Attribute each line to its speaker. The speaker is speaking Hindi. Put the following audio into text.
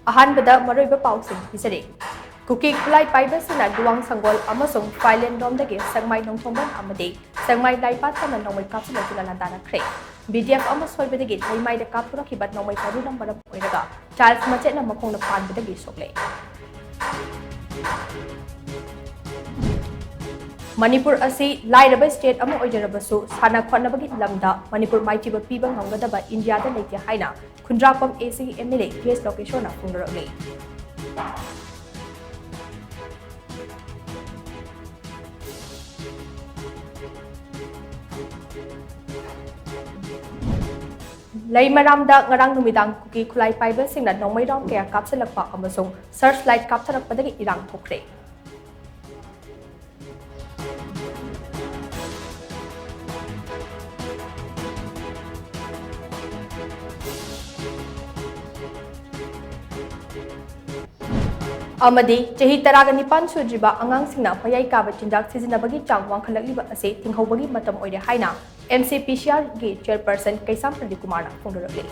Speaker 1: अहानबदा मरोइबा पाउसिंग पिसरे कुकी खुलाई पाइबसिना दुवांग संगोल अमसुंग फाइलेन रोमदगे संगमाई नोंथोंबन अमदे संगमाई लाइपातना नोंमै कापसुलजुला लादानख्रे बीडीएफ अमा सोइबदगे लाइमाइदा कापुरखिबा नोंमै पारु नंबर ओइरगा चार्ल्स मचेना मखोंना पानबदगे सोक्ले मणिपुर असी लाइरबा स्टेट अमा ओइजरबसु साना खनबगी लमदा मणिपुर माइथिबा पीबा nganggadaba इंडिया दा लेते हाइना खुंद्रापम एसी एमएलए केस लोकेशोना फुंगरले Laimaramda ngarang numidang kuki khulai paiba singna nongmairam kaya kapsalakpa amasung searchlight kaptharakpadagi irang thokre amadi chahi taraga nipan sudriba angang singna payai kaba chinjak sizinabagi chang wangkhalakliba ase tinghobagi matam oire haina MCPCR gi chairperson Kaisam Pradeep Kumar na phongdorale